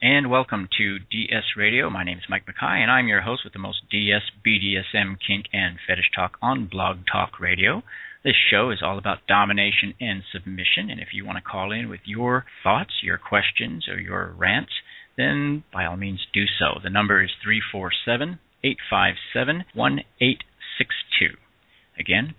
and welcome to DS Radio. My name is Mike Mackay, and I'm your host with the most DS, BDSM, kink, and fetish talk on Blog Talk Radio. This show is all about domination and submission, and if you want to call in with your thoughts, your questions, or your rants, then by all means do so. The number is 347-857-1862. Again,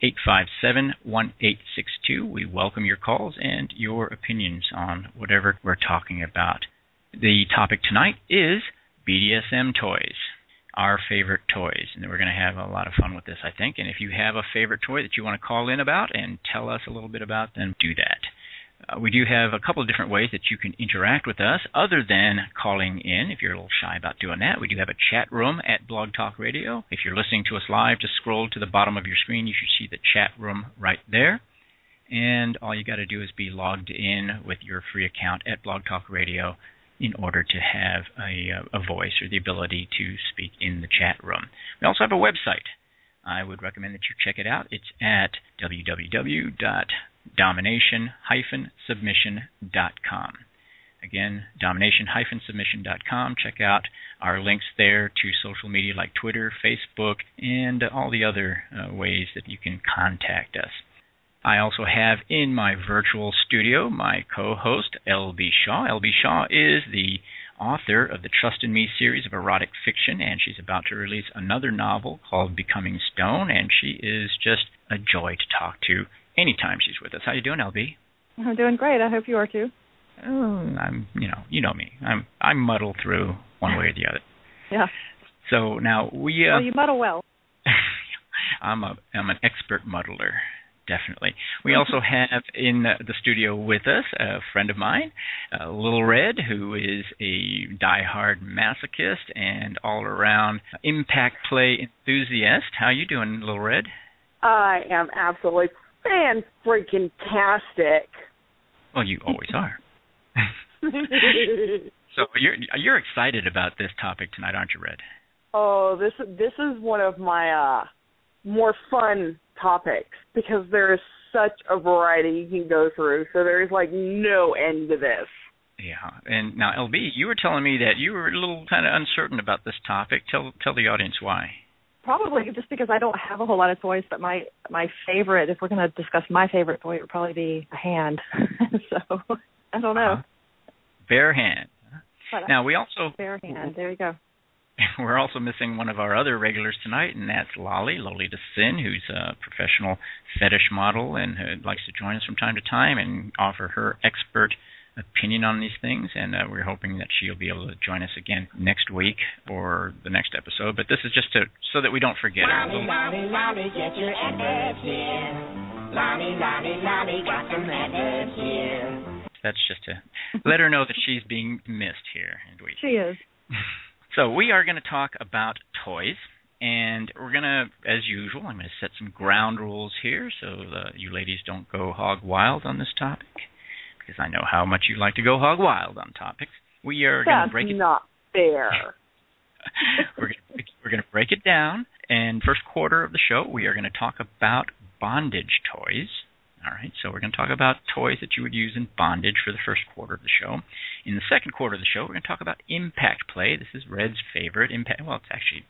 347-857-1862. We welcome your calls and your opinions on whatever we're talking about. The topic tonight is BDSM toys, our favorite toys. And we're going to have a lot of fun with this, I think. And if you have a favorite toy that you want to call in about and tell us a little bit about, then do that. We do have a couple of different ways that you can interact with us other than calling in. If you're a little shy about doing that, we do have a chat room at Blog Talk Radio. If you're listening to us live, just scroll to the bottom of your screen. You should see the chat room right there. And all you got to do is be logged in with your free account at Blog Talk Radio in order to have a voice or the ability to speak in the chat room. We also have a website. I would recommend that you check it out. It's at www.domination-submission.com. Again, domination-submission.com. Check out our links there to social media like Twitter, Facebook, and all the other ways that you can contact us. I also have in my virtual studio my co-host, L.B. Shaw. L.B. Shaw is the author of the Trust in Me series of erotic fiction, and she's about to release another novel called Becoming Stone, and she is just a joy to talk to anytime she's with us. How you doing, LB? I'm doing great. I hope you are too. I'm, you know me. I muddle through one way or the other. Yeah. So now we. Well, you muddle well. I'm an expert muddler. Definitely. We also have in the studio with us a friend of mine, Little Red, who is a diehard masochist and all-around impact play enthusiast. How you doing, Little Red? I am absolutely fan-freaking-tastic. Well, you always are. So you're excited about this topic tonight, aren't you, Red? Oh, this is one of my more fun topics because there is such a variety you can go through. So there is like no end to this. Yeah, and now LB, you were telling me that you were a little kind of uncertain about this topic. Tell the audience why. Probably just because I don't have a whole lot of toys, but my favorite, if we're going to discuss my favorite toy, it would probably be a hand. So I don't know. Bare hand. Now we also bare hand. There you go. We're also missing one of our other regulars tonight, and that's Lolita Sin, who's a professional fetish model and who likes to join us from time to time and offer her expert opinion on these things. And we're hoping that she'll be able to join us again next week or the next episode. But this is just so that we don't forget her. Lolly, get your energy here. Lolly, got some energy here. That's just to let her know that she's being missed here. She is. So we are going to talk about toys, and we're going to, as usual, I'm going to set some ground rules here so you ladies don't go hog wild on this topic, because I know how much you like to go hog wild on topics. We are going to break it. That's not fair. We're going to break it down, and first quarter of the show, we are going to talk about bondage toys. All right, so we're going to talk about toys that you would use in bondage for the first quarter of the show. In the second quarter of the show, we're going to talk about impact play. This is Red's favorite. Well, it's actually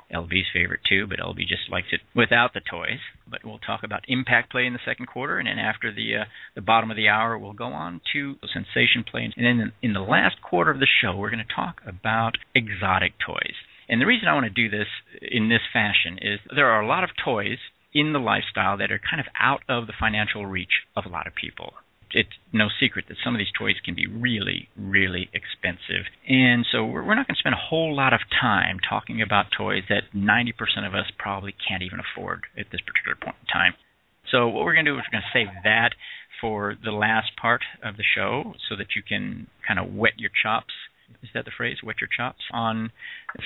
LB's favorite too, but LB just likes it without the toys. But we'll talk about impact play in the second quarter, and then after the bottom of the hour, we'll go on to sensation play. And then in the last quarter of the show, we're going to talk about exotic toys. And the reason I want to do this in this fashion is there are a lot of toys in the lifestyle that are kind of out of the financial reach of a lot of people. It's no secret that some of these toys can be really, really expensive. And so we're not going to spend a whole lot of time talking about toys that 90% of us probably can't even afford at this particular point in time. So what we're going to do is we're going to save that for the last part of the show so that you can kind of wet your chops. Is that the phrase, wet your chops, on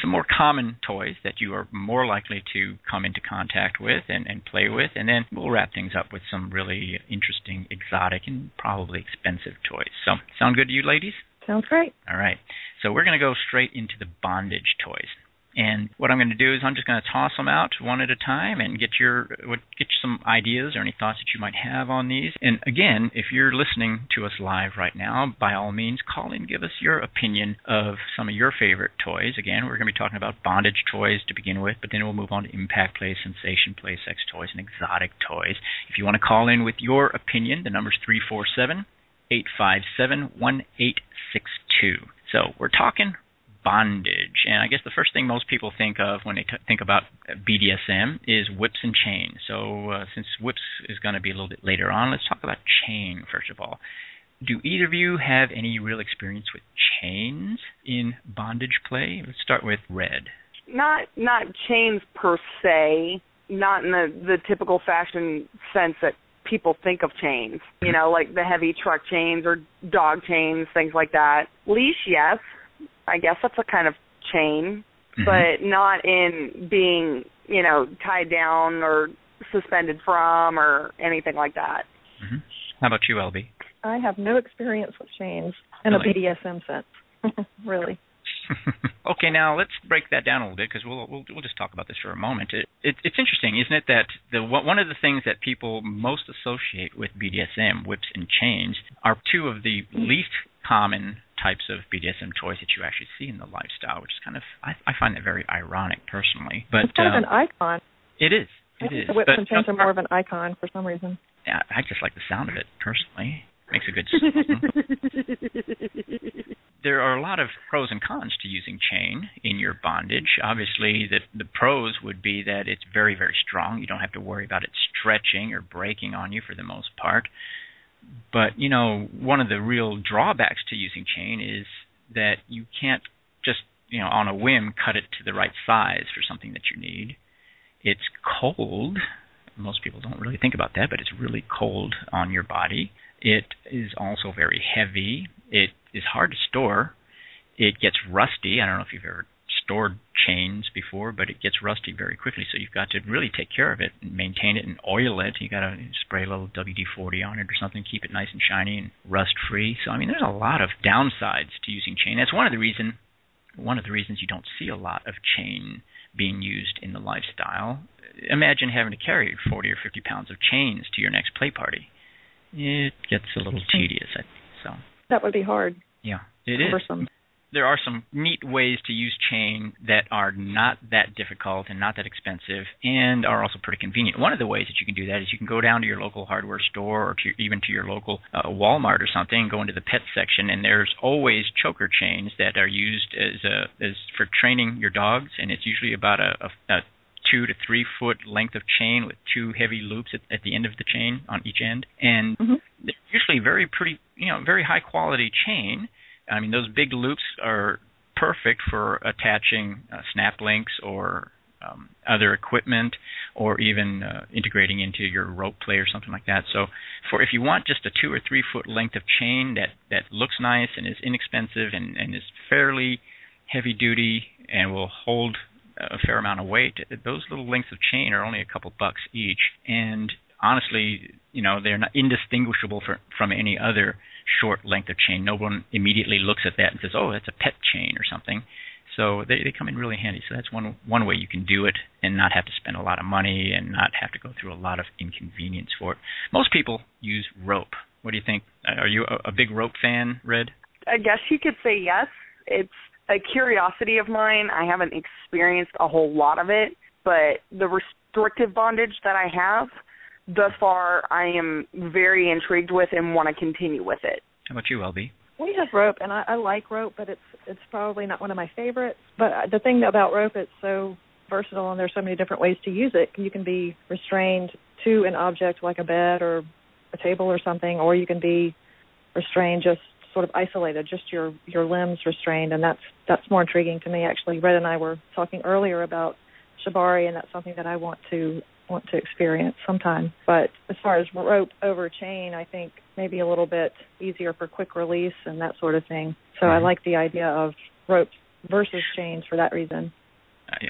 some more common toys that you are more likely to come into contact with and play with, and then we'll wrap things up with some really interesting, exotic, and probably expensive toys. So, sound good to you, ladies? Sounds great. All right. So we're going to go straight into the bondage toys. And what I'm going to do is I'm just going to toss them out one at a time and get you some ideas or any thoughts that you might have on these. And again, if you're listening to us live right now, by all means, call in, give us your opinion of some of your favorite toys. Again, we're going to be talking about bondage toys to begin with, but then we'll move on to impact play, sensation play, sex toys, and exotic toys. If you want to call in with your opinion, the number's 347-857-1862. So we're talking bondage, and I guess the first thing most people think of when they think about BDSM is whips and chain. So since whips is going to be a little bit later on, let's talk about chain first of all. Do either of you have any real experience with chains in bondage play? Let's start with Red. Not chains per se, not in the typical fashion sense that people think of chains, you know, like the heavy truck chains or dog chains, things like that. Leash, yes. I guess that's a kind of chain, but not in being, you know, tied down or suspended from or anything like that. How about you, LB? I have no experience with chains in a BDSM sense, really. Okay, now let's break that down a little bit because we'll just talk about this for a moment. It's interesting, isn't it, that one of the things that people most associate with BDSM, whips and chains, are two of the least common types of BDSM toys that you actually see in the lifestyle, which is kind of, I find that very ironic personally. But it's kind of an icon. It is. I think the whips and chains are more of an icon for some reason. Yeah, I just like the sound of it personally. Makes a good song. There are a lot of pros and cons to using chain in your bondage. Obviously, the pros would be that it's very, very strong. You don't have to worry about it stretching or breaking on you for the most part. But, you know, one of the real drawbacks to using chain is that you can't just, you know, on a whim cut it to the right size for something that you need. It's cold. Most people don't really think about that, but it's really cold on your body. It is also very heavy. It is hard to store. It gets rusty. I don't know if you've ever stored chains before, but it gets rusty very quickly, so you've got to really take care of it and maintain it and oil it. You got to spray a little WD-40 on it or something, keep it nice and shiny and rust-free. So, I mean, there's a lot of downsides to using chain. That's one of the reasons you don't see a lot of chain being used in the lifestyle. Imagine having to carry 40 or 50 pounds of chains to your next play party. It gets a little tedious, I think. So that would be hard. Yeah, it is. There are some neat ways to use chain that are not that difficult and not that expensive and are also pretty convenient. One of the ways that you can do that is you can go down to your local hardware store or even to your local Walmart or something and go into the pet section, and there's always choker chains that are used as for training your dogs, and it's usually about a 2 to 3 foot length of chain with 2 heavy loops at the end of the chain on each end, and they're usually very high quality chain. I mean, those big loops are perfect for attaching snap links or other equipment, or even integrating into your rope play or something like that. So, if you want just a 2 or 3 foot length of chain that looks nice and is inexpensive and is fairly heavy duty and will hold a fair amount of weight, those little lengths of chain are only a couple bucks each, and honestly, you know, they're not indistinguishable from any other short length of chain. No one immediately looks at that and says, "Oh, that's a pet chain or something." So they come in really handy. So that's one way you can do it and not have to spend a lot of money and not have to go through a lot of inconvenience for it. Most people use rope. What do you think? Are you a big rope fan, Red? I guess you could say yes. It's a curiosity of mine. I haven't experienced a whole lot of it, but the restrictive bondage that I have, thus far, I am very intrigued with and want to continue with it. How about you, LB? We have rope, and I like rope, but it's probably not one of my favorites. But the thing about rope, it's so versatile, and there's so many different ways to use it. You can be restrained to an object like a bed or a table or something, or you can be restrained just sort of isolated, just your limbs restrained, and that's more intriguing to me. Actually, Red and I were talking earlier about shibari, and that's something that I want to experience sometime. But as far as rope over chain, I think maybe a little bit easier for quick release and that sort of thing. So I like the idea of rope versus chains for that reason.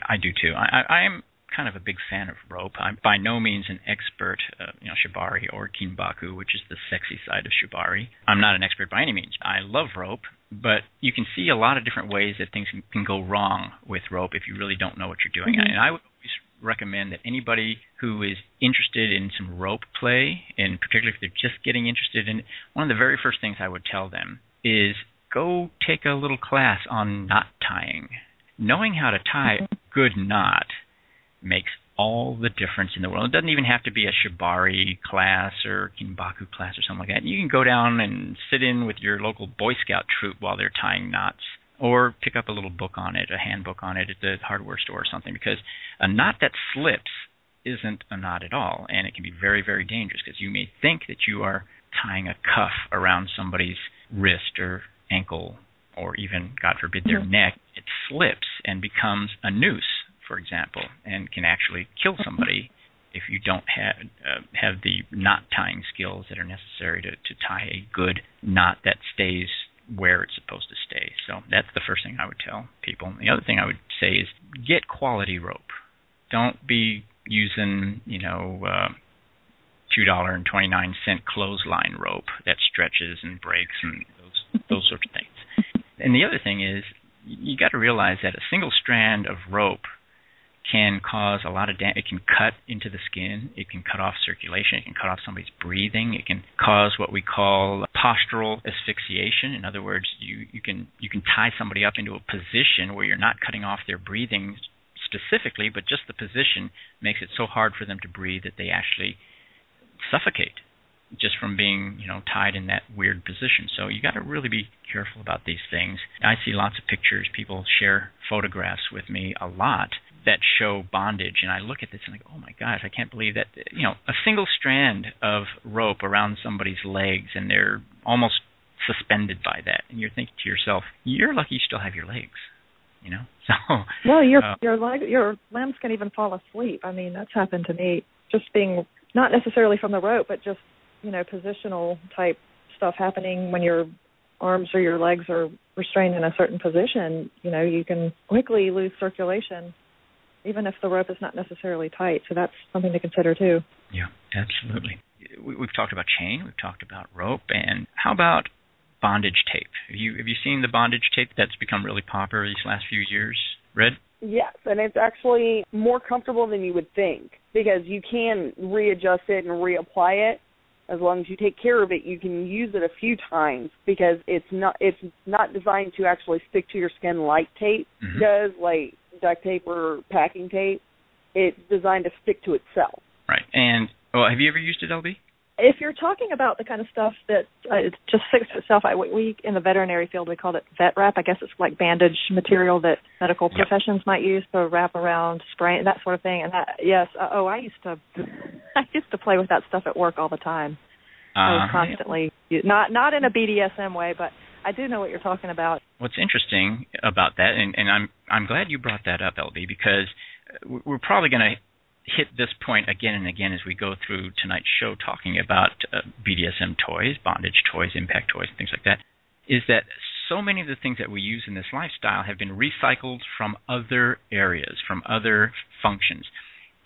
I do too. I'm kind of a big fan of rope. I'm by no means an expert, shibari or kinbaku, which is the sexy side of shibari. I'm not an expert by any means. I love rope, but you can see a lot of different ways that things can go wrong with rope if you really don't know what you're doing. And I would always recommend that anybody who is interested in some rope play, and particularly if they're just getting interested in it, one of the very first things I would tell them is go take a little class on knot tying. Knowing how to tie a good knot makes all the difference in the world. It doesn't even have to be a shibari class or kinbaku class or something like that. You can go down and sit in with your local Boy Scout troop while they're tying knots, or pick up a little book on it, a handbook on it at the hardware store or something, because a knot that slips isn't a knot at all, and it can be very, very dangerous because you may think that you are tying a cuff around somebody's wrist or ankle or even, God forbid, their neck. It slips and becomes a noose, for example, and can actually kill somebody if you don't have the knot tying skills that are necessary to tie a good knot that stays where it's supposed to stay. So that's the first thing I would tell people. The other thing I would say is get quality rope. Don't be using, $2.29 clothesline rope that stretches and breaks and those sorts of things. And the other thing is, you got to realize that a single strand of rope can cause a lot of damage. It can cut into the skin. It can cut off circulation. It can cut off somebody's breathing. It can cause what we call postural asphyxiation. In other words, you can tie somebody up into a position where you're not cutting off their breathing specifically, but just the position makes it so hard for them to breathe that they actually suffocate just from being, tied in that weird position. So you got to really be careful about these things. I see lots of pictures. People share photographs with me a lot that show bondage, and I look at this and I go, oh my gosh, I can't believe that, a single strand of rope around somebody's legs and they're almost suspended by that. And you're thinking to yourself, you're lucky you still have your legs, So well, your limbs can even fall asleep. I mean, that's happened to me. Just being not necessarily from the rope, but just positional type stuff happening when your arms or your legs are restrained in a certain position. You can quickly lose circulation, even if the rope is not necessarily tight. So that's something to consider too. Yeah, absolutely. We've talked about chain, we've talked about rope, and how about bondage tape? Have you seen the bondage tape that's become really popular these last few years, Red? Yes, and it's actually more comfortable than you would think because you can readjust it and reapply it. As long as you take care of it, you can use it a few times because it's not designed to actually stick to your skin like tape does, like duct tape or packing tape. It's designed to stick to itself. Right. And have you ever used it, LB? If you're talking about the kind of stuff that it just sticks to itself, we in the veterinary field, we call it vet wrap. I guess it's like bandage material that medical professions might use to wrap around sprain, that sort of thing. And I used to play with that stuff at work all the time. I was constantly, not in a BDSM way, but I do know what you're talking about. What's interesting about that, and I'm glad you brought that up, LB, because we're probably going to hit this point again and again as we go through tonight's show talking about BDSM toys, bondage toys, impact toys, and things like that, is that so many of the things that we use in this lifestyle have been recycled from other areas, from other functions.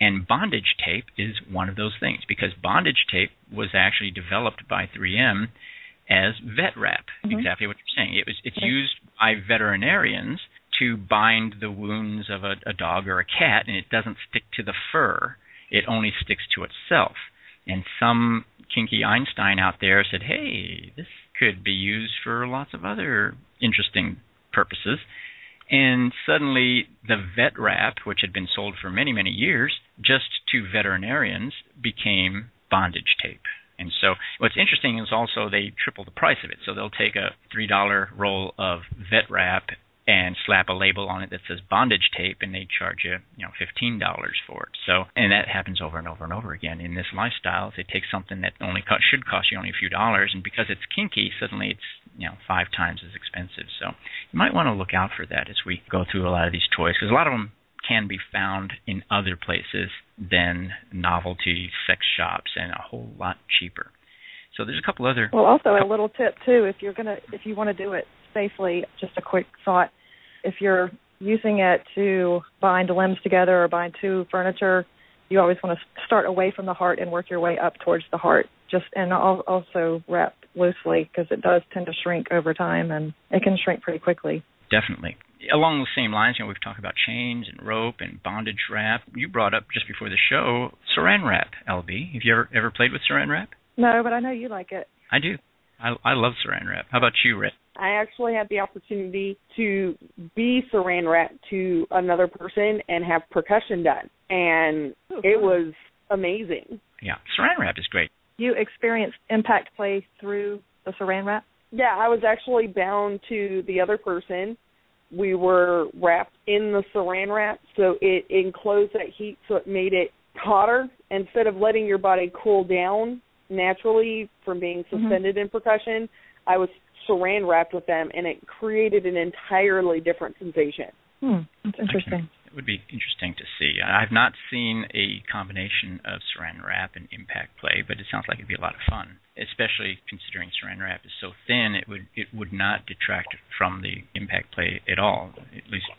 And bondage tape is one of those things, because bondage tape was actually developed by 3M as vet wrap, exactly what you're saying. It's used by veterinarians to bind the wounds of a dog or a cat, and it doesn't stick to the fur. It only sticks to itself. And some kinky Einstein out there said, hey, this could be used for lots of other interesting purposes. And suddenly the vet wrap, which had been sold for many, many years just to veterinarians, became bondage tape. And so what's interesting is also they triple the price of it. So they'll take a $3 roll of vet wrap and slap a label on it that says bondage tape, and they charge you, $15 for it. So, and that happens over and over and over again in this lifestyle. They take something that should cost you only a few dollars, and because it's kinky, suddenly it's 5 times as expensive. So you might want to look out for that as we go through a lot of these toys, because a lot of them can be found in other places than novelty sex shops and a whole lot cheaper. So there's a couple other. Well, also a little tip too, if you want to do it safely, just a quick thought. If you're using it to bind limbs together or bind two furniture, you always want to start away from the heart and work your way up towards the heart. And also wrap loosely, because it does tend to shrink over time, and it can shrink pretty quickly. Definitely. Along the same lines, we've talked about chains and rope and bondage wrap. You brought up just before the show Saran wrap, LB. Have you ever played with Saran wrap? No, but I know you like it. I do. I love Saran wrap. How about you, Red? I actually had the opportunity to be Saran wrapped to another person and have percussion done, and it was amazing. Yeah, Saran wrap is great. You experienced impact play through the Saran wrap? Yeah, I was actually bound to the other person. We were wrapped in the Saran wrap, so it enclosed that heat, so it made it hotter. Instead of letting your body cool down naturally from being suspended in percussion, I was Saran wrapped with them, and it created an entirely different sensation. That's interesting. It would be interesting to see. I've not seen a combination of Saran wrap and impact play, but it sounds like it'd be a lot of fun, especially considering Saran wrap is so thin. It would not detract from the impact play at all. At least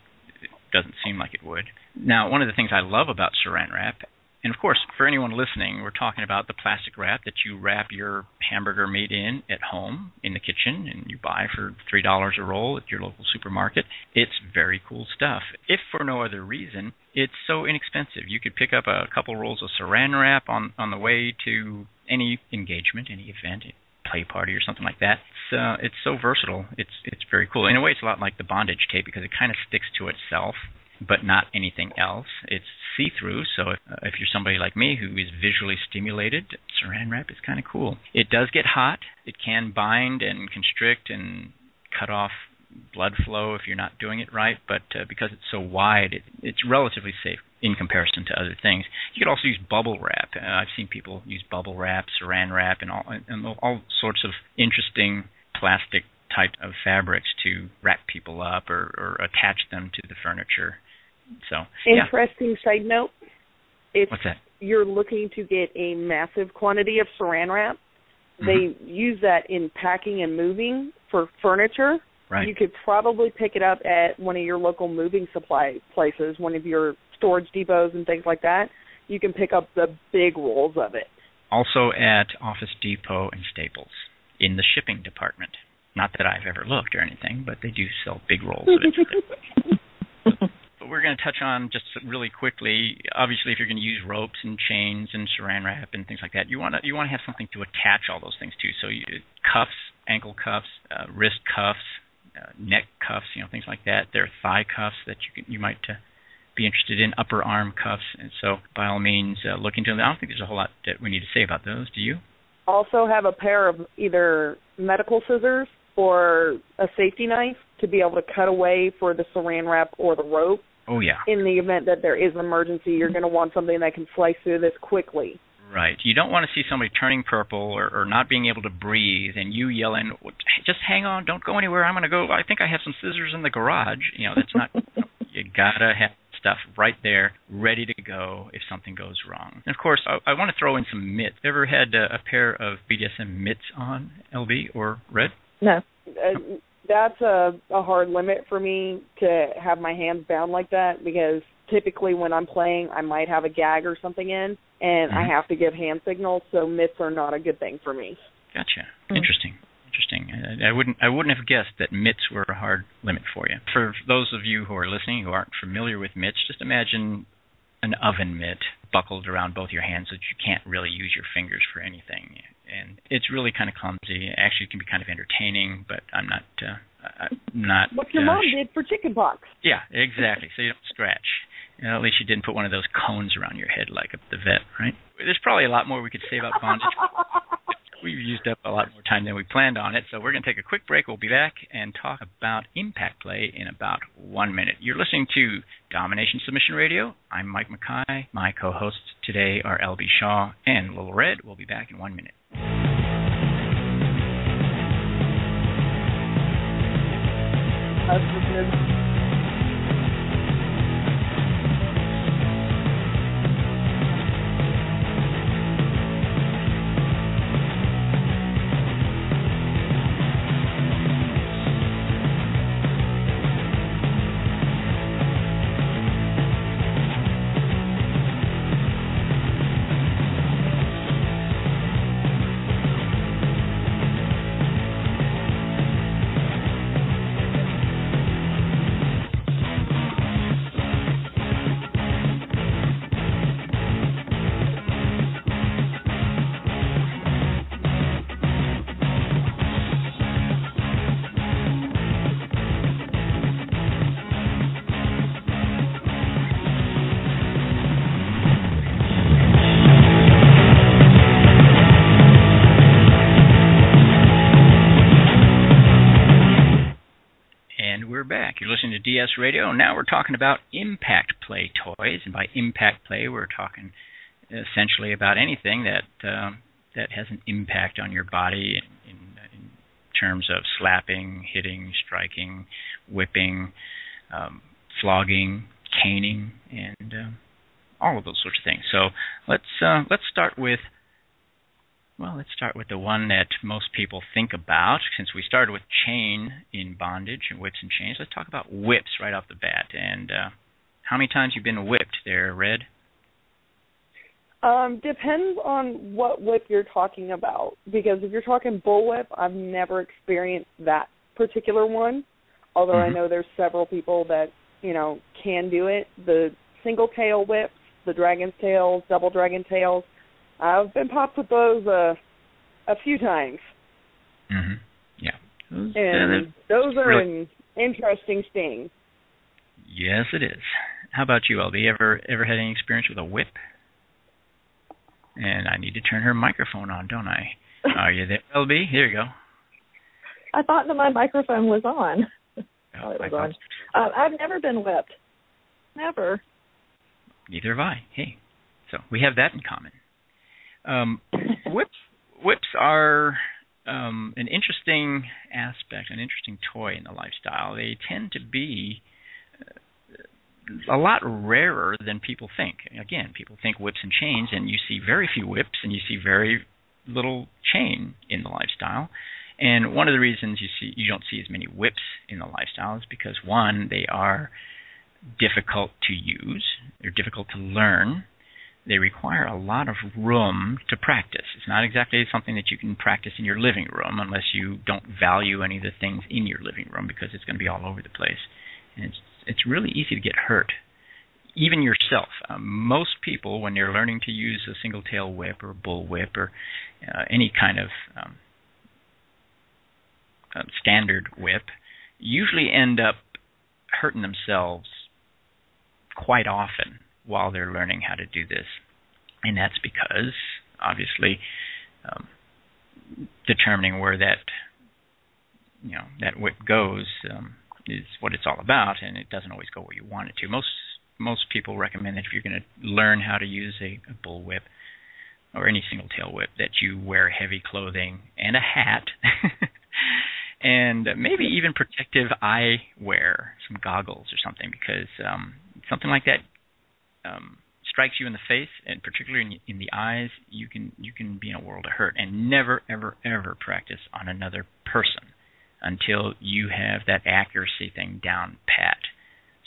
it doesn't seem like it would. Now, one of the things I love about Saran wrap, and of course, for anyone listening, we're talking about the plastic wrap that you wrap your hamburger meat in at home in the kitchen, and you buy for $3 a roll at your local supermarket. It's very cool stuff. If for no other reason, it's so inexpensive. You could pick up a couple rolls of Saran wrap on the way to any engagement, any event, play party or something like that. It's so versatile. It's very cool. In a way, it's a lot like the bondage tape because it kind of sticks to itself, but not anything else. It's see-through, so if you're somebody like me who is visually stimulated, Saran wrap is kind of cool. It does get hot. It can bind and constrict and cut off blood flow if you're not doing it right, but because it's so wide, it's relatively safe in comparison to other things. You could also use bubble wrap. I've seen people use bubble wrap, Saran wrap, and all sorts of interesting plastic type of fabrics to wrap people up or attach them to the furniture. So, interesting side note. If What's that? You're looking to get a massive quantity of Saran wrap, they use that in packing and moving for furniture. Right. You could probably pick it up at one of your local moving supply places, one of your storage depots and things like that. You can pick up the big rolls of it. Also at Office Depot and Staples in the shipping department. Not that I've ever looked or anything, but they do sell big rolls of it. But we're going to touch on just really quickly. Obviously, if you're going to use ropes and chains and Saran wrap and things like that, you want to have something to attach all those things to. So cuffs, ankle cuffs, wrist cuffs, neck cuffs, things like that. There are thigh cuffs that you might be interested in, upper arm cuffs. And so, by all means, look into them. I don't think there's a whole lot that we need to say about those. Do you? Also have a pair of either medical scissors or a safety knife to be able to cut away for the Saran wrap or the rope. Oh, yeah. In the event that there is an emergency, you're going to want something that can slice through this quickly. Right. You don't want to see somebody turning purple or not being able to breathe and you yelling, just hang on, don't go anywhere, I'm going to go, I think I have some scissors in the garage. That's not, you got to have stuff right there, ready to go if something goes wrong. And, of course, I want to throw in some mitts. Ever had a pair of BDSM mitts on, LB or Red? No. That's a hard limit for me to have my hands bound like that because typically when I'm playing, I might have a gag or something in, and I have to give hand signals, so mitts are not a good thing for me. Gotcha. Interesting. I wouldn't have guessed that mitts were a hard limit for you. For those of you who are listening who aren't familiar with mitts, just imagine an oven mitt buckled around both your hands so that you can't really use your fingers for anything. And it's really kind of clumsy. Actually, it can be kind of entertaining, but I'm not. What your mom did for chicken pox. Yeah, exactly. So you don't scratch. At least you didn't put one of those cones around your head like the vet, right? There's probably a lot more we could say about bondage. We've used up a lot more time than we planned on it, so we're going to take a quick break. We'll be back and talk about impact play in about 1 minute. You're listening to Domination Submission Radio. I'm Mike Mackay. My co-hosts today are LB Shaw and Little Red. We'll be back in 1 minute. And we're back. You're listening to DS Radio. Now we're talking about impact play toys. And by impact play, we're talking essentially about anything that has an impact on your body in terms of slapping, hitting, striking, whipping, flogging, caning, and all of those sorts of things. So let's start with the one that most people think about. Since we started with chain in bondage and whips and chains, let's talk about whips right off the bat. And how many times you've been whipped there, Red? Depends on what whip you're talking about. Because if you're talking bullwhip, I've never experienced that particular one. Although I know there's several people that, can do it. The single tail whips, the dragon's tails, double dragon tails, I've been popped with those a few times. Mm-hmm. Yeah. And those are an interesting sting. Yes, it is. How about you, LB? Ever had any experience with a whip? And I need to turn her microphone on, don't I? Are you there, LB? Here you go. I thought that my microphone was on. Oh, it was on. I've never been whipped. Never. Neither have I. Hey, so we have that in common. Whips are an interesting aspect, an interesting toy in the lifestyle. They tend to be a lot rarer than people think. Again, people think whips and chains, and you see very few whips and you see very little chain in the lifestyle. And one of the reasons you don't see as many whips in the lifestyle is because, one, they are difficult to use, they're difficult to learn. They require a lot of room to practice. It's not exactly something that you can practice in your living room unless you don't value any of the things in your living room, because it's going to be all over the place. And it's really easy to get hurt, even yourself. Most people, when they're learning to use a single tail whip or a bull whip or any kind of standard whip, usually end up hurting themselves quite often while they're learning how to do this. And that's because, obviously, determining where that whip goes is what it's all about, and it doesn't always go where you want it to. Most people recommend that if you're going to learn how to use a bull whip or any single tail whip, that you wear heavy clothing and a hat and maybe even protective eyewear, some goggles or something, because something like that strikes you in the face, and particularly in the eyes, you can be in a world of hurt. And never, ever, ever practice on another person until you have that accuracy thing down pat.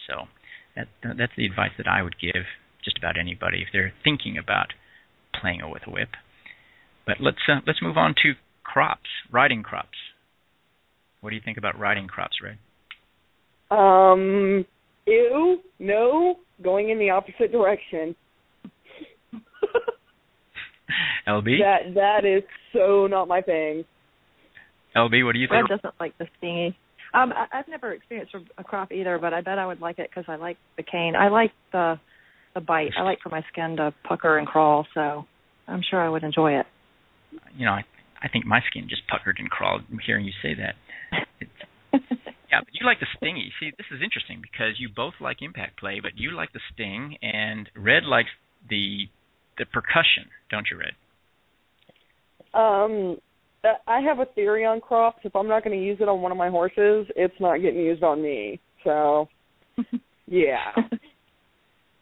So that's the advice that I would give just about anybody if they're thinking about playing with a whip. But let's move on to crops, riding crops. What do you think about riding crops, Red? Ew, no, going in the opposite direction. LB? That is so not my thing. LB, what do you think? Red doesn't like the stingy. I've never experienced a crop either, but I bet I would like it because I like the cane. I like the bite. I like for my skin to pucker and crawl, so I'm sure I would enjoy it. I think my skin just puckered and crawled hearing you say that. Yeah, but you like the stingy. See, this is interesting because you both like impact play, but you like the sting, and Red likes the percussion, don't you, Red? I have a theory on crops. If I'm not going to use it on one of my horses, it's not getting used on me. So, yeah.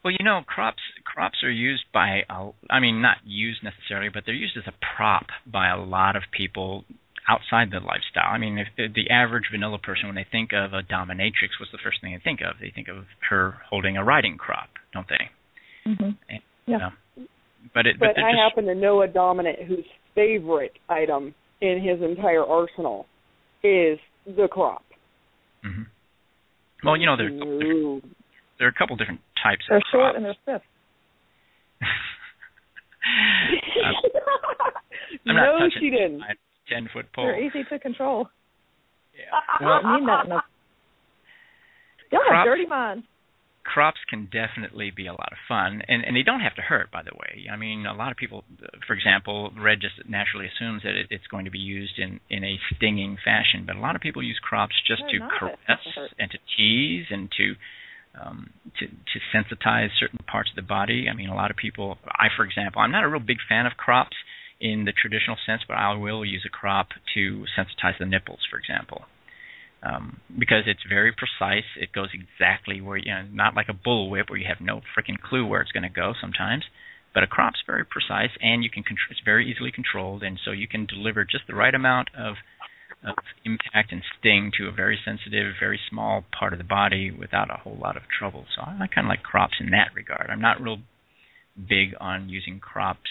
Well, crops are used by, not used necessarily, but they're used as a prop by a lot of people outside the lifestyle. I mean, if the average vanilla person, when they think of a dominatrix, what's the first thing they think of? They think of her holding a riding crop, don't they? Mm-hmm. And, yeah. But I happen to know a dominant whose favorite item in his entire arsenal is the crop. Mm-hmm. Well, there are a couple different types of crops. They're short and they're stiff. I'm not no, touching she didn't. 10-foot pole. They're easy to control. Yeah. Well, you need that enough. Y'all have dirty minds. crops can definitely be a lot of fun, and they don't have to hurt, by the way. I mean, a lot of people, for example, Red just naturally assumes that it's going to be used in a stinging fashion, but a lot of people use crops just to caress and to tease and to sensitize certain parts of the body. I mean, a lot of people, for example, I'm not a real big fan of crops in the traditional sense, but I will use a crop to sensitize the nipples, for example. Because it's very precise. It goes exactly where, not like a bullwhip where you have no freaking clue where it's going to go sometimes. But a crop's very precise, and it's very easily controlled, and so you can deliver just the right amount of impact and sting to a very sensitive, very small part of the body without a whole lot of trouble. So I kind of like crops in that regard. I'm not real big on using crops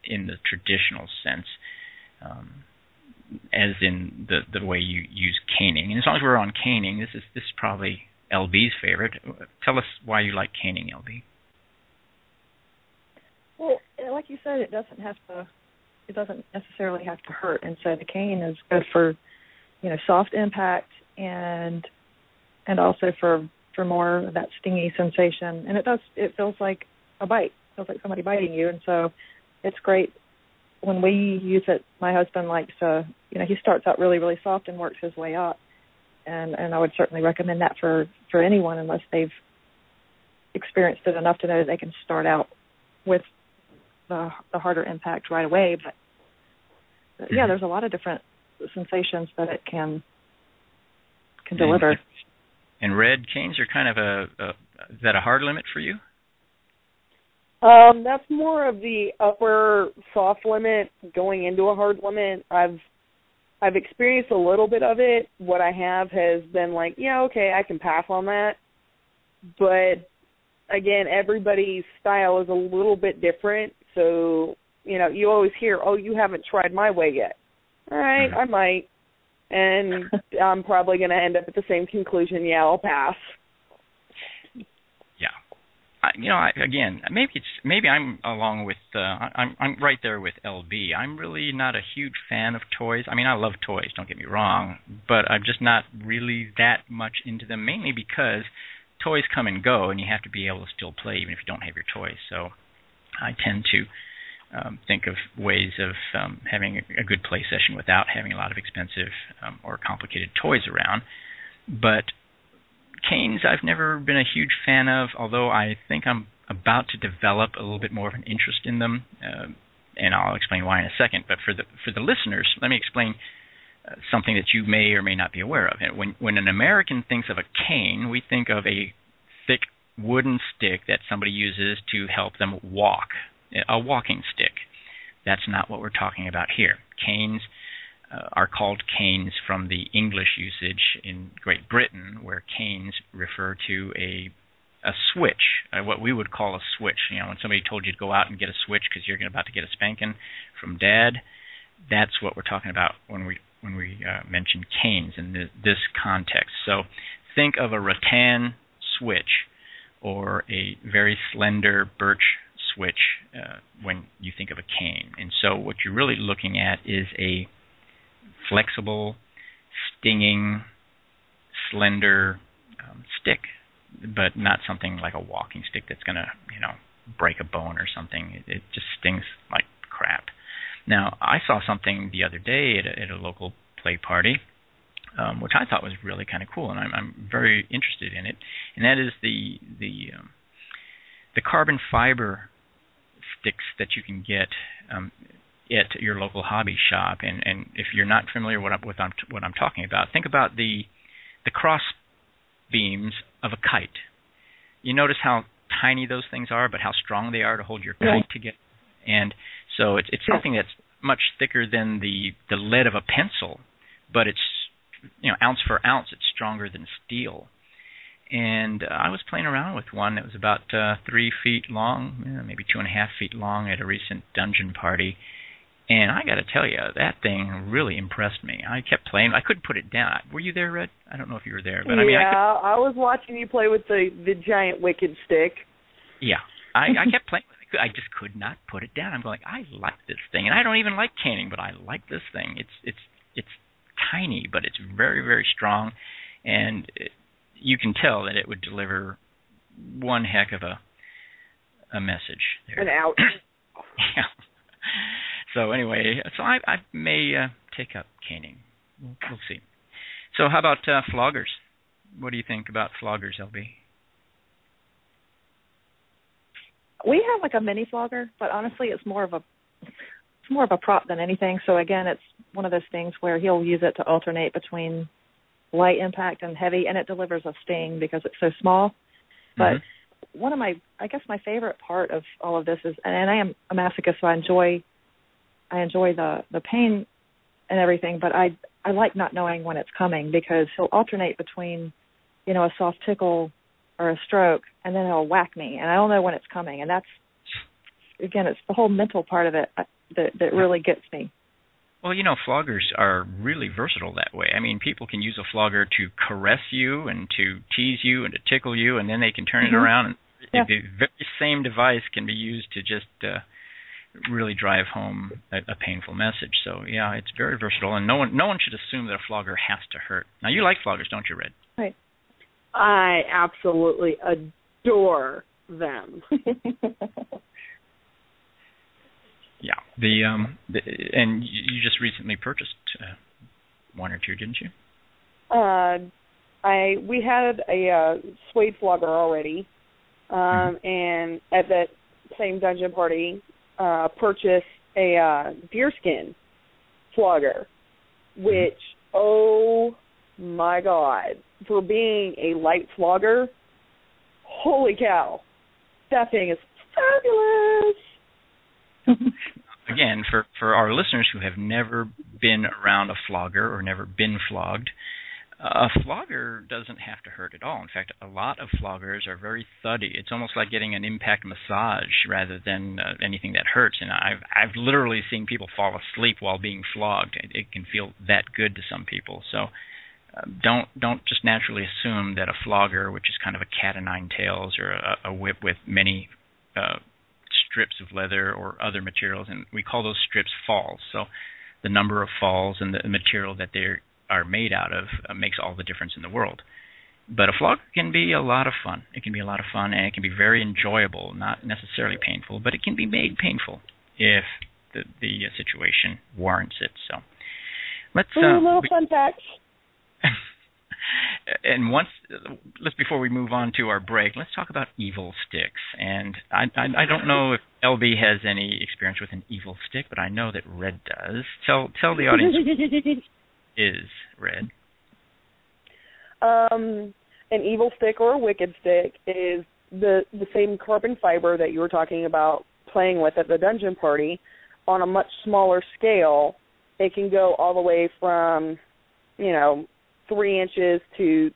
in the traditional sense. As in the way you use caning. And as long as we're on caning, this is probably LB's favorite. Tell us why you like caning, LB. Well, like you said, it doesn't necessarily have to hurt, and so the cane is good for, soft impact and also for more of that stingy sensation. And it feels like a bite. It feels like somebody biting you, and so it's great. When we use it, my husband likes to, he starts out really, really soft and works his way up. And I would certainly recommend that for anyone unless they've experienced it enough to know that they can start out with the harder impact right away. But yeah, there's a lot of different sensations that it can deliver. And Red, canes are kind of is that a hard limit for you? That's more of the upper soft limit going into a hard limit. I've experienced a little bit of it. What I have has been like, yeah, okay, I can pass on that. But again, everybody's style is a little bit different. So, you always hear, oh, you haven't tried my way yet. All right, I might. And I'm probably going to end up at the same conclusion, yeah, I'll pass. Maybe I'm along with I'm right there with LB. I'm really not a huge fan of toys. I mean, I love toys, don't get me wrong, but I'm just not really that much into them, mainly because toys come and go, and you have to be able to still play even if you don't have your toys. So I tend to think of ways of having a good play session without having a lot of expensive or complicated toys around. But canes I've never been a huge fan of, although I think I'm about to develop a little bit more of an interest in them, and I'll explain why in a second. But for the listeners, let me explain something that you may or may not be aware of. When an American thinks of a cane, we think of a thick wooden stick that somebody uses to help them walk, a walking stick. That's not what we're talking about here. Canes are called canes from the English usage in Great Britain, where canes refer to a switch, what we would call a switch. When somebody told you to go out and get a switch because you're about to get a spanking from Dad, that's what we're talking about when we mention canes in this context. So think of a rattan switch or a very slender birch switch when you think of a cane. And so what you're really looking at is a flexible, stinging, slender stick, but not something like a walking stick that's going to, break a bone or something. It just stings like crap. Now, I saw something the other day at a local play party, which I thought was really kind of cool, and I'm very interested in it, and that is the carbon fiber sticks that you can get at your local hobby shop. And if you're not familiar with what I'm talking about, think about the cross beams of a kite. You notice how tiny those things are, but how strong they are to hold your kite together. And so it's something that's much thicker than the lead of a pencil, but it's ounce for ounce, it's stronger than steel. And I was playing around with one that was about 3 feet long, maybe 2.5 feet long at a recent dungeon party. And I got to tell you, that thing really impressed me. I kept playing. I couldn't put it down. Were you there, Red? I don't know if you were there, but I was watching you play with the giant wicked stick. Yeah, I kept playing. I just could not put it down. I'm going, I like this thing, and I don't even like caning, but I like this thing. It's tiny, but it's very, very strong, and you can tell that it would deliver one heck of a message there. An ouch. Yeah. So anyway, so I may take up caning. We'll see. So how about floggers? What do you think about floggers, LB? We have like a mini flogger, but honestly, it's more of a prop than anything. So again, it's one of those things where he'll use it to alternate between light impact and heavy, and it delivers a sting because it's so small. But one of my favorite part of all of this is, and I am a masochist, so I enjoy the pain and everything, but I like not knowing when it's coming, because he'll alternate between, a soft tickle or a stroke, and then he'll whack me, and I don't know when it's coming. And that's, again, it's the whole mental part of it that really gets me. Well, floggers are really versatile that way. I mean, people can use a flogger to caress you and to tease you and to tickle you, and then they can turn it around. And the very same device can be used to just really drive home a painful message. So, yeah, it's very versatile, and no one should assume that a flogger has to hurt. Now, you like floggers, don't you, Red? Right. I absolutely adore them. Yeah. And you just recently purchased one or two, didn't you? We had a suede flogger already, and at that same dungeon party, purchased a deerskin flogger, which, oh my God, for being a light flogger, holy cow, that thing is fabulous. Again, for our listeners who have never been around a flogger or never been flogged, a flogger doesn't have to hurt at all. In fact, a lot of floggers are very thuddy. It's almost like getting an impact massage rather than anything that hurts. And I've literally seen people fall asleep while being flogged. It can feel that good to some people. So don't just naturally assume that a flogger, which is kind of a cat o' nine tails, or a whip with many strips of leather or other materials, and we call those strips falls. So the number of falls and the material that they are made out of makes all the difference in the world. But a flogger can be a lot of fun. It can be a lot of fun, and it can be very enjoyable, not necessarily painful, but it can be made painful if the situation warrants it. So let's little fun facts. And before we move on to our break, let's talk about evil sticks. And I don't know if LB has any experience with an evil stick, but I know that Red does. Tell the audience is Red. An evil stick or a wicked stick is the same carbon fiber that you were talking about playing with at the dungeon party on a much smaller scale. It can go all the way from, 3 inches to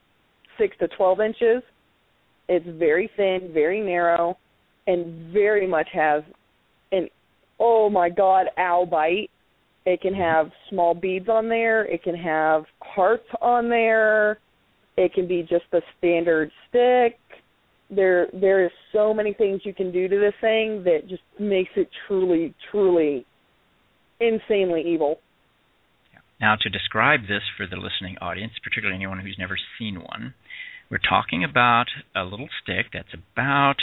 6 to 12 inches. It's very thin, very narrow, and very much has an, oh my God, ow bite. It can have small beads on there. It can have hearts on there. It can be just a standard stick. There is so many things you can do to this thing that just makes it truly, truly insanely evil. Now, to describe this for the listening audience, particularly anyone who's never seen one, we're talking about a little stick that's about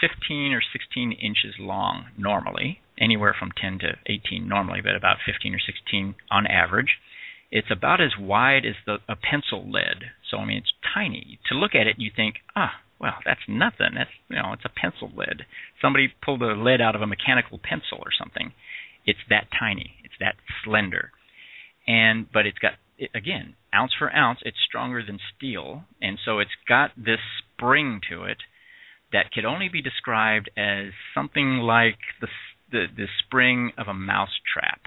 15 or 16 inches long normally, anywhere from 10 to 18 normally, but about 15 or 16 on average. It's about as wide as a pencil lead. So, I mean, it's tiny. To look at it, you think, well, that's nothing. That's, it's a pencil lead. Somebody pulled a lead out of a mechanical pencil or something. It's that tiny. It's that slender. But it's got, again, ounce for ounce, it's stronger than steel. And so it's got this spring to it that could only be described as something like the spring of a mouse trap.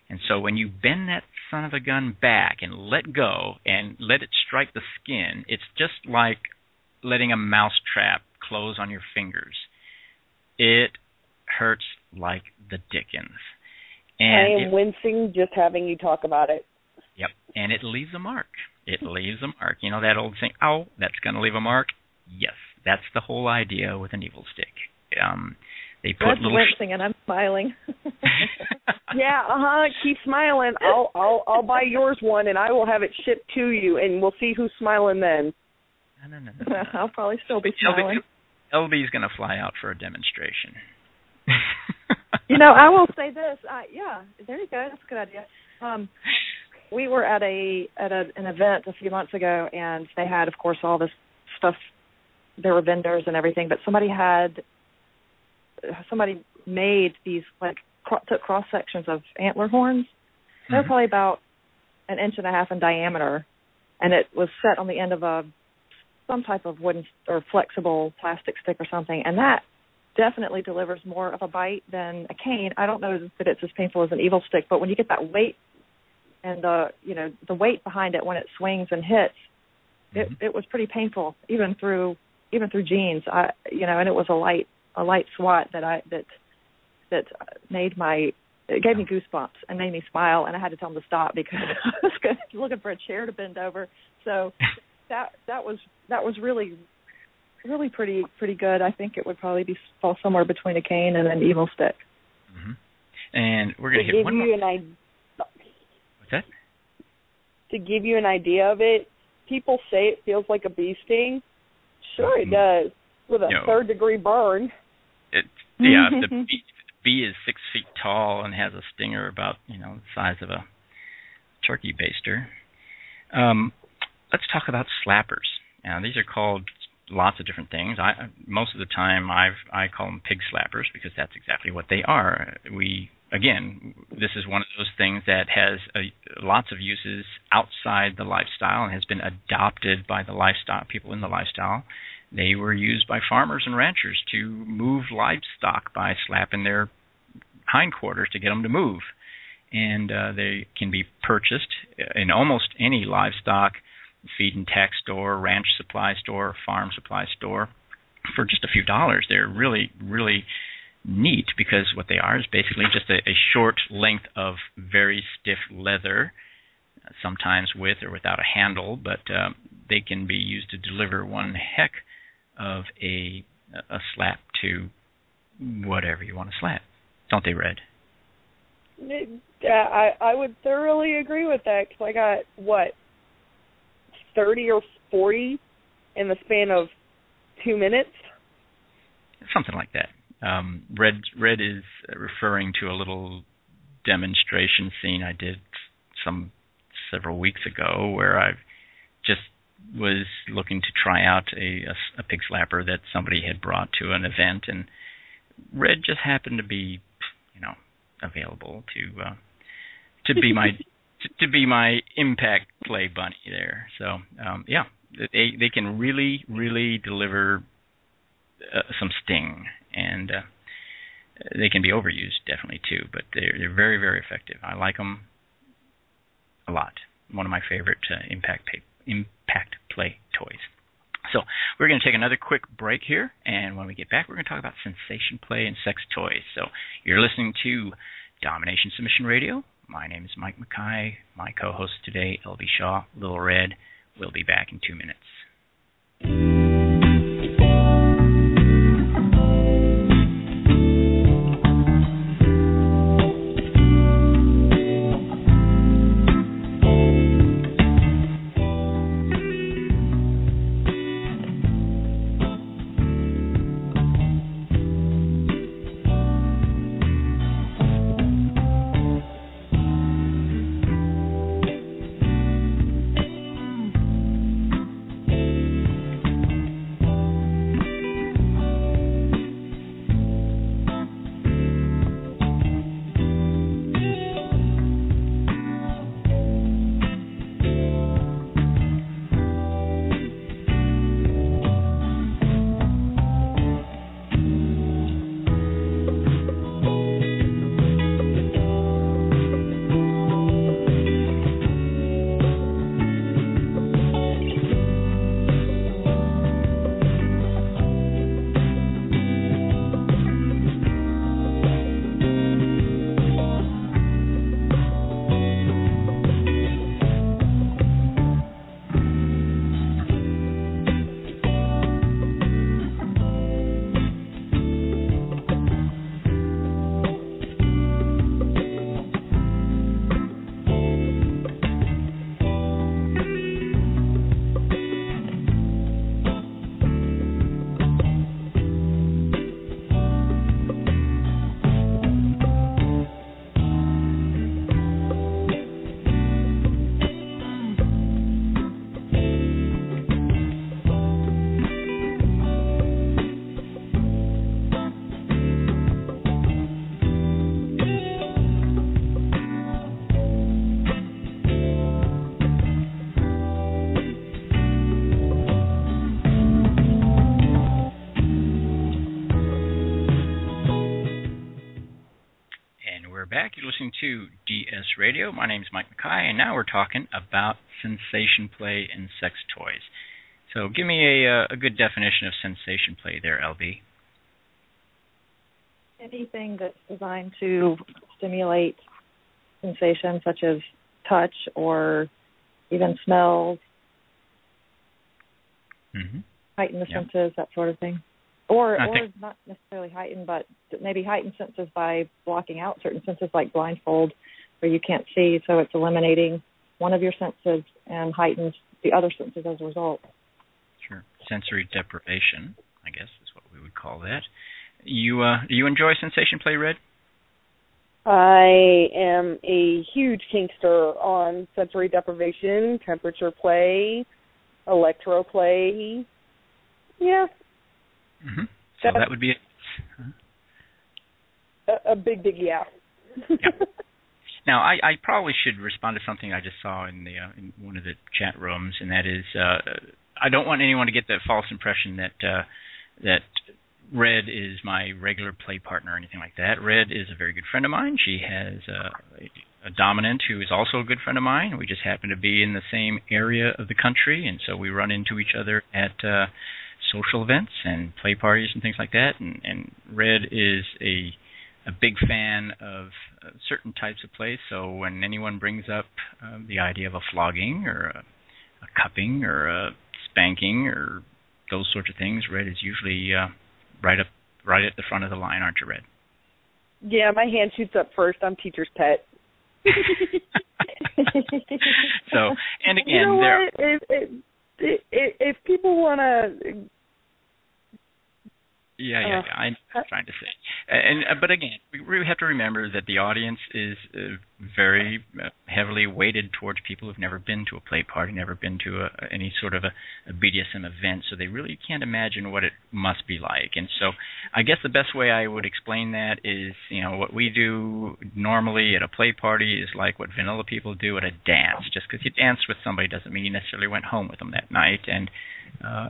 And so when you bend that son of a gun back and let go and let it strike the skin, it's just like letting a mouse trap close on your fingers. It hurts like the dickens. And I am wincing just having you talk about it. Yep, and it leaves a mark. It leaves a mark. You know that old saying, oh, that's going to leave a mark? Yes, that's the whole idea with an evil stick. They put That's little wincing, and I'm smiling. Yeah, keep smiling. I'll buy yours one, and I will have it shipped to you, and we'll see who's smiling then. No. I'll probably still be smiling. LB's going to fly out for a demonstration. I will say this. There you go. That's a good idea. We were at an event a few months ago, and they had, of course, all this stuff. There were vendors and everything, but somebody made these, like, took cross sections of antler horns. They were probably about 1.5 inches in diameter, and it was set on the end of some type of wooden or flexible plastic stick or something, and that definitely delivers more of a bite than a cane. I don't know that it's as painful as an evil stick, but when you get that weight and the weight behind it when it swings and hits, it was pretty painful, even through jeans. And it was a light swat that gave me goosebumps and made me smile, and I had to tell them to stop because I was looking for a chair to bend over. So that was really pretty good. I think it would probably fall somewhere between a cane and an evil stick. Mm-hmm. And we're going to hit one more. What's that? To give you an idea of it, people say it feels like a bee sting. Sure, it does, with a third-degree burn. If the bee is 6 feet tall and has a stinger about the size of a turkey baster. Let's talk about slappers. Now, these are called lots of different things. Most of the time I call them pig slappers because that's exactly what they are. This is one of those things that has lots of uses outside the lifestyle and has been adopted by the lifestyle people in the lifestyle. They were used by farmers and ranchers to move livestock by slapping their hindquarters to get them to move. And they can be purchased in almost any livestock feed and tack store, ranch supply store, farm supply store for just a few dollars. They're really, really neat because what they are is basically just a short length of very stiff leather, sometimes with or without a handle, but they can be used to deliver one heck of a slap to whatever you want to slap. Don't they, Red? I would thoroughly agree with that because I got, 30 or 40 in the span of 2 minutes? Something like that. Red is referring to a little demonstration scene I did several weeks ago where I just was looking to try out a pig slapper that somebody had brought to an event, and Red just happened to be, available to be my impact play bunny there. So they can really, really deliver some sting, and they can be overused definitely too. But they're very, very effective. I like them a lot. One of my favorite impact play toys. So we're going to take another quick break here, and when we get back, we're going to talk about sensation play and sex toys. So you're listening to Domination Submission Radio. My name is Mike Mackay. My co-host today, LB Shaw, Little Red. We'll be back in 2 minutes. listening to DS Radio. My name is Mike Mackay, and now we're talking about sensation play and sex toys. So give me a good definition of sensation play there, LB. Anything that's designed to stimulate sensation, such as touch or even smells, heighten the senses, that sort of thing. Or not necessarily heighten, but maybe heighten senses by blocking out certain senses like blindfold where you can't see, so it's eliminating one of your senses and heightens the other senses as a result. Sure. Sensory deprivation, I guess is what we would call that. You enjoy sensation play, Red? I am a huge kinkster on sensory deprivation, temperature play, electro play. Yeah. Mm-hmm. So that would be it. A big yeah. Yep. Now, I probably should respond to something I just saw in in one of the chat rooms, and that is, I don't want anyone to get that false impression that Red is my regular play partner or anything like that. Red is a very good friend of mine. She has a dominant who is also a good friend of mine. We just happen to be in the same area of the country, and so we run into each other at social events and play parties and things like that. And Red is a big fan of certain types of play, so when anyone brings up the idea of a flogging or a cupping or a spanking or those sorts of things, Red is usually right at the front of the line, aren't you, Red? Yeah, my hand shoots up first. I'm teacher's pet. So, and again, you know what? If people want to. Yeah. I'm trying to say, but again, we have to remember that the audience is very heavily weighted towards people who've never been to a play party, never been to any sort of a BDSM event, so they really can't imagine what it must be like. And so, I guess the best way I would explain that is, what we do normally at a play party is like what vanilla people do at a dance. Just because you danced with somebody doesn't mean you necessarily went home with them that night. And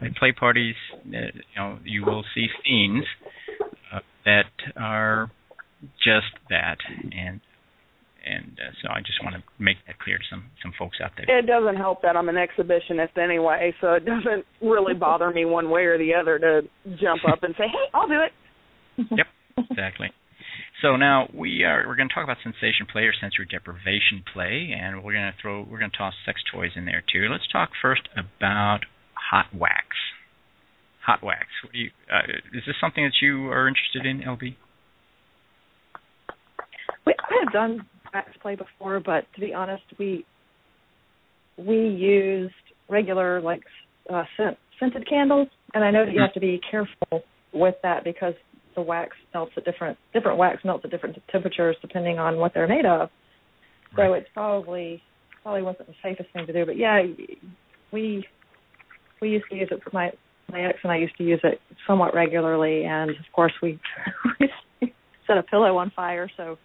at play parties, you will see scenes that are just that, and so I just want to make that clear to some folks out there. It doesn't help that I'm an exhibitionist anyway, so it doesn't really bother me one way or the other to jump up and say, "Hey, I'll do it." Yep, exactly. So now we're going to talk about sensation play or sensory deprivation play, and we're going to toss sex toys in there too. Let's talk first about hot wax. Hot wax. What do you? Is this something that you are interested in, LB? I have done wax play before, but to be honest, we used regular scented candles, and I know that you have to be careful with that because the wax melts at different wax melts at different temperatures depending on what they're made of. So It probably wasn't the safest thing to do. But yeah, we used to use it for my ex and I used to use it somewhat regularly, and of course we set a pillow on fire, so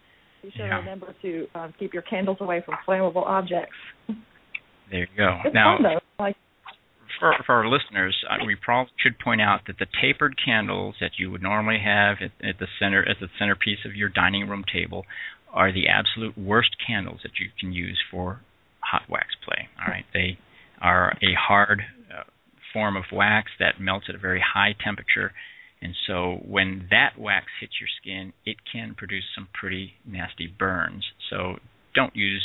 you should remember to keep your candles away from flammable objects. There you go. It's now, fun, though. for our listeners, we probably should point out that the tapered candles that you would normally have at the centerpiece of your dining room table are the absolute worst candles that you can use for hot wax play. All right, they are a hard form of wax that melts at a very high temperature, and so when that wax hits your skin, it can produce some pretty nasty burns. So don't use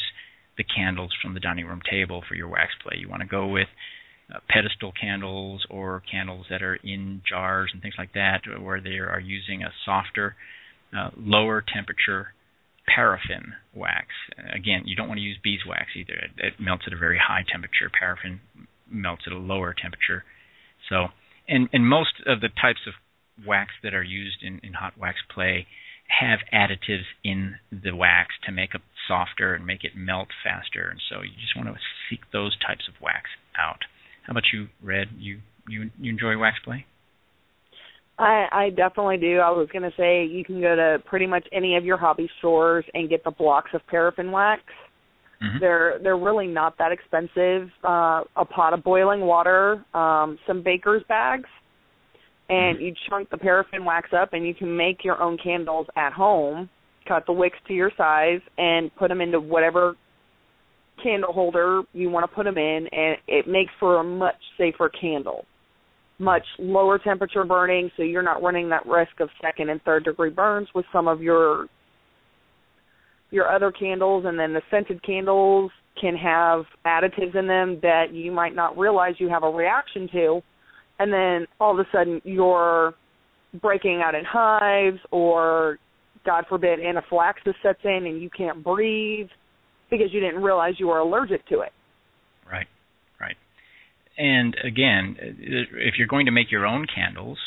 the candles from the dining room table for your wax play. You want to go with pedestal candles or candles that are in jars and things like that, where they are using a softer, lower temperature paraffin wax. Again, you don't want to use beeswax either. It melts at a very high temperature. Paraffin melts at a lower temperature. So, and most of the types of wax that are used in hot wax play have additives in the wax to make it softer and make it melt faster. And so you just want to seek those types of wax out. How about you, Red? You enjoy wax play? I definitely do. I was going to say you can go to pretty much any of your hobby stores and get the blocks of paraffin wax. Mm-hmm. They're really not that expensive. A pot of boiling water, some baker's bags, and you chunk the paraffin wax up, and you can make your own candles at home cut the wicks to your size, and put them into whatever candle holder you want to put them in, and it makes for a much safer candle. Much lower temperature burning, so you're not running that risk of second and third degree burns with some of your other candles. And then the scented candles can have additives in them that you might not realize you have a reaction to, and then all of a sudden you're breaking out in hives, or God forbid anaphylaxis sets in and you can't breathe because you didn't realize you were allergic to it. Right. And again, if you're going to make your own candles,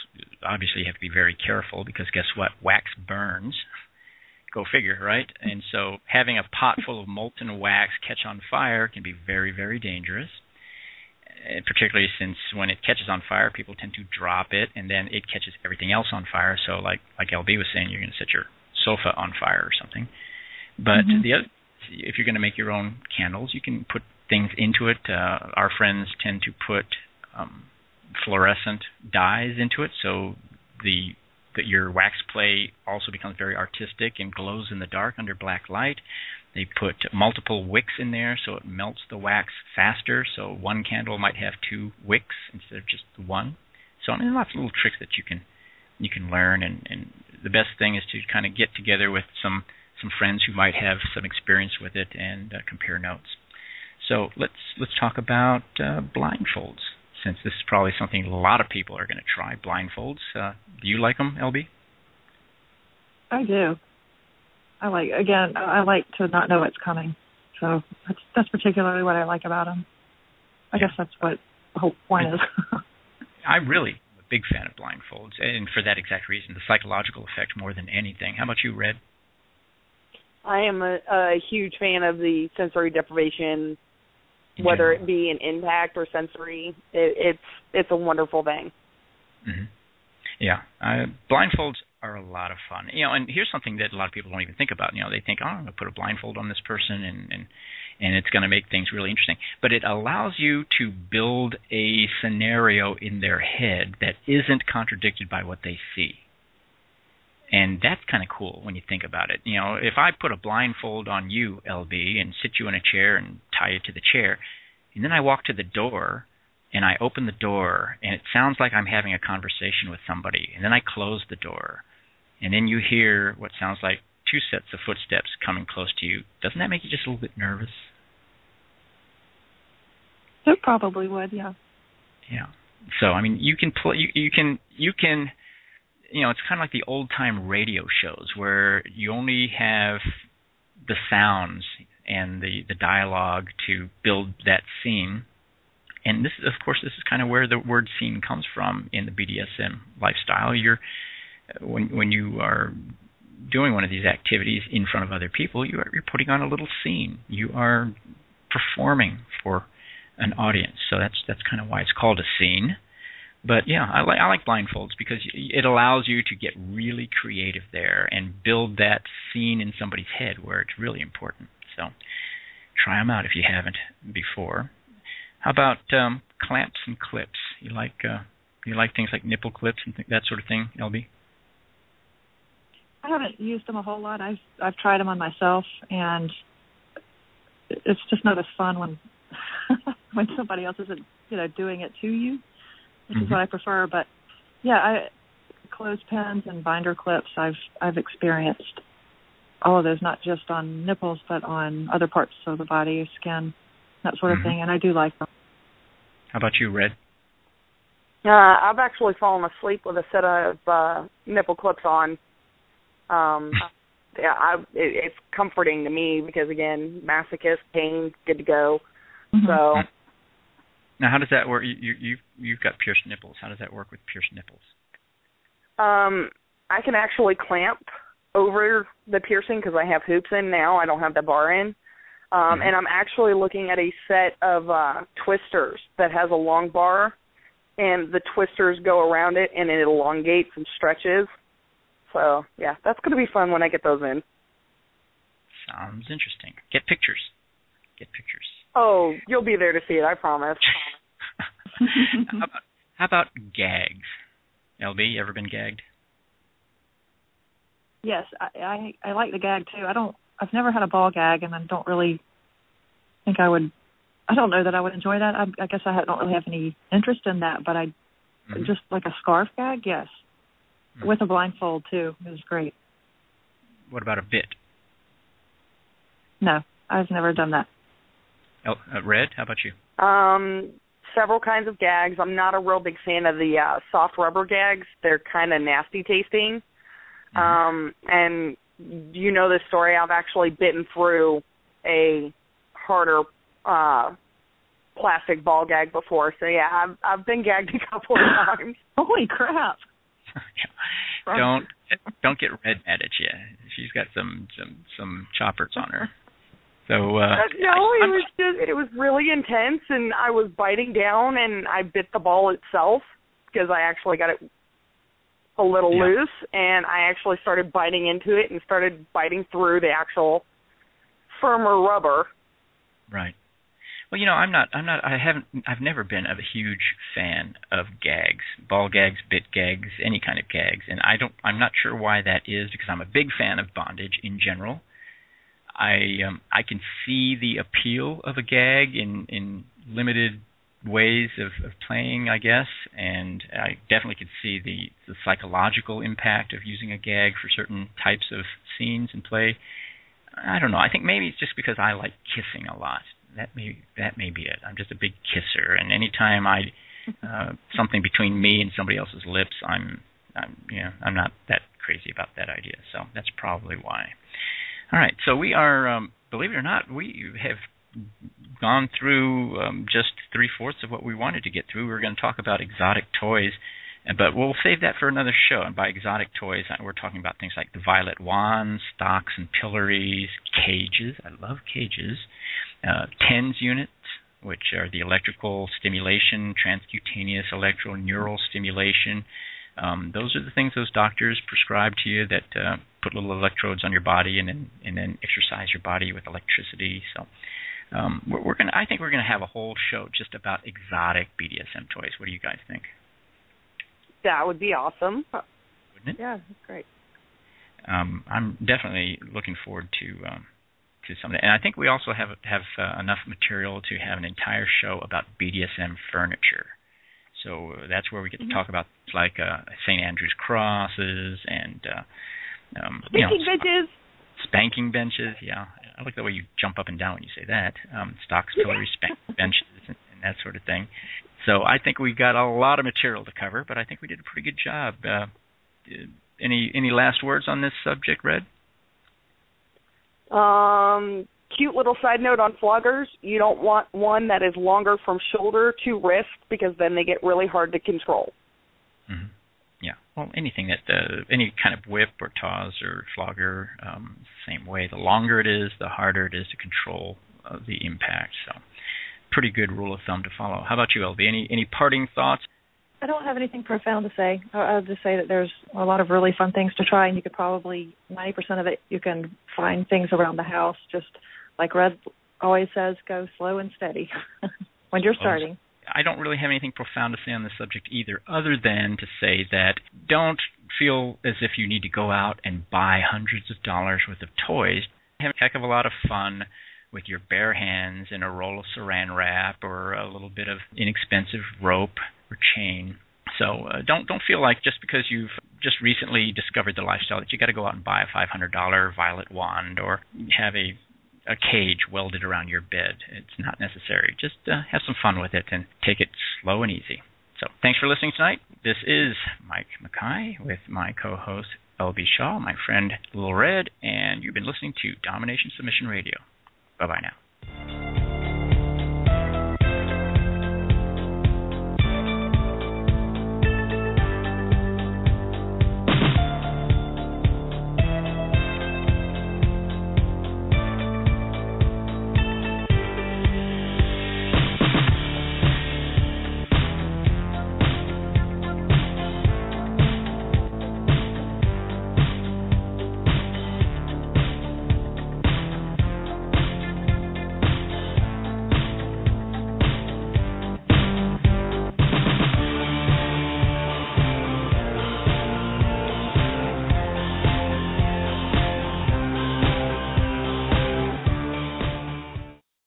obviously you have to be very careful, because guess what? Wax burns. Go figure, right? And so having a pot full of molten wax catch on fire can be very, very dangerous, and particularly since when it catches on fire, people tend to drop it, and then it catches everything else on fire. So like LB was saying, you're going to set your sofa on fire or something. But if you're going to make your own candles, you can put things into it. Our friends tend to put fluorescent dyes into it, so that your wax play also becomes very artistic and glows in the dark under black light. They put multiple wicks in there, so it melts the wax faster. So one candle might have 2 wicks instead of just one. So I mean, lots of little tricks that you can learn, and the best thing is to kind of get together with some friends who might have some experience with it and compare notes. So let's talk about blindfolds, since this is probably something a lot of people are going to try, blindfolds. Do you like them, LB? I do. I like to not know what's coming. So that's particularly what I like about them. I guess that's what the whole point is. I'm really a big fan of blindfolds, and for that exact reason, the psychological effect more than anything. How about you, Red? I am a huge fan of the sensory deprivation, whether it be an impact or sensory. It's a wonderful thing. Mm-hmm. Yeah, blindfolds are a lot of fun. And here's something that a lot of people don't even think about. They think, I'm going to put a blindfold on this person, and it's going to make things really interesting. But it allows you to build a scenario in their head that isn't contradicted by what they see. And that's kind of cool when you think about it. If I put a blindfold on you, LB, and sit you in a chair and tie you to the chair, and then I walk to the door, and I open the door, and it sounds like I'm having a conversation with somebody, and then I close the door, and then you hear what sounds like 2 sets of footsteps coming close to you, doesn't that make you just a little bit nervous? It probably would, yeah. Yeah. So, I mean, you can it's kind of like the old-time radio shows where you only have the sounds and the dialogue to build that scene. And this is kind of where the word scene comes from in the BDSM lifestyle. When you are doing one of these activities in front of other people, you're putting on a little scene. You are performing for an audience. So that's kind of why it's called a scene. But yeah, I like blindfolds because it allows you to get really creative there and build that scene in somebody's head where it's really important. So try them out if you haven't before. How about clamps and clips? You like things like nipple clips and that sort of thing, LB? I haven't used them a whole lot. I've tried them on myself, and it's just not as fun when when somebody else isn't doing it to you, which is what I prefer. But yeah, clothespins and binder clips I've experienced all of those, not just on nipples but on other parts of the body, skin, that sort of thing, and I do like them. How about you, Red? I've actually fallen asleep with a set of nipple clips on. It's comforting to me because, again, masochist, pain, good to go. So. Now, how does that work? You've got pierced nipples. How does that work with pierced nipples? I can actually clamp over the piercing because I have hoops in now. I don't have the bar in. And I'm actually looking at a set of twisters that has a long bar, and the twisters go around it, and it elongates and stretches. So, yeah, that's going to be fun when I get those in. Sounds interesting. Get pictures. Oh, you'll be there to see it, I promise. How about gags? LB, you ever been gagged? Yes, I like the gag too. I've never had a ball gag, and I don't really think I would. I don't know that I would enjoy that. I guess I don't really have any interest in that, but just like a scarf gag, yes, with a blindfold too. It was great. What about a bit? No, I've never done that. Oh, Red, how about you? Several kinds of gags. I'm not a real big fan of the soft rubber gags. They're kind of nasty tasting. And you know this story. I've actually bitten through a harder plastic ball gag before. So yeah, I've been gagged a couple of times. Holy crap! Don't get Red mad at you. She's got some choppers on her. So it was really intense, and I was biting down, and I bit the ball itself because I actually got it a little loose, and I actually started biting into it and started biting through the actual firmer rubber. Right. Well, I've never been a huge fan of gags, ball gags, bit gags, any kind of gags, and I'm not sure why that is, because I'm a big fan of bondage in general. I can see the appeal of a gag in limited ways of playing, I guess, and I definitely could see the psychological impact of using a gag for certain types of scenes and play. I don't know. I think maybe it's just because I like kissing a lot. That may be it. I'm just a big kisser, and anytime something between me and somebody else's lips, I'm not that crazy about that idea. So that's probably why. All right, so we are, believe it or not, we have gone through just 3/4 of what we wanted to get through. We're going to talk about exotic toys, but we'll save that for another show. And by exotic toys, we're talking about things like the violet wands, stocks and pillories, cages. I love cages. TENS units, which are the electrical stimulation, transcutaneous electroneural stimulation. Those are the things those doctors prescribe to you that put little electrodes on your body and then exercise your body with electricity. So I think we're gonna have a whole show just about exotic BDSM toys. What do you guys think? That would be awesome. Wouldn't it? Yeah, that's great. I'm definitely looking forward to something, and I think we also have enough material to have an entire show about BDSM furniture. So that's where we get to talk about things like St. Andrew's crosses and benches. Spanking benches, yeah. I like the way you jump up and down when you say that. Stocks, pillories, spanking benches, and that sort of thing. So I think we got a lot of material to cover, but I think we did a pretty good job. Any last words on this subject, Red? Cute little side note on floggers. You don't want one that is longer from shoulder to wrist, because then they get really hard to control. Mm-hmm. Yeah. Well, anything that any kind of whip or tawse or flogger, same way. The longer it is, the harder it is to control the impact. So, pretty good rule of thumb to follow. How about you, LB? Any parting thoughts? I don't have anything profound to say. I'll just say that there's a lot of really fun things to try, and you could probably 90% of it you can find things around the house. Just like Red always says, go slow and steady when you're starting. I don't really have anything profound to say on this subject either, other than to say that don't feel as if you need to go out and buy hundreds of dollars worth of toys. Have a heck of a lot of fun with your bare hands and a roll of saran wrap or a little bit of inexpensive rope or chain. So don't feel like just because you've just recently discovered the lifestyle that you got to go out and buy a $500 violet wand or have a cage welded around your bed. It's not necessary. Just have some fun with it and take it slow and easy. So thanks for listening tonight. This is Mike Mackay with my co-host LB Shaw, my friend Little Red, and you've been listening to Domination Submission Radio. Bye-bye now.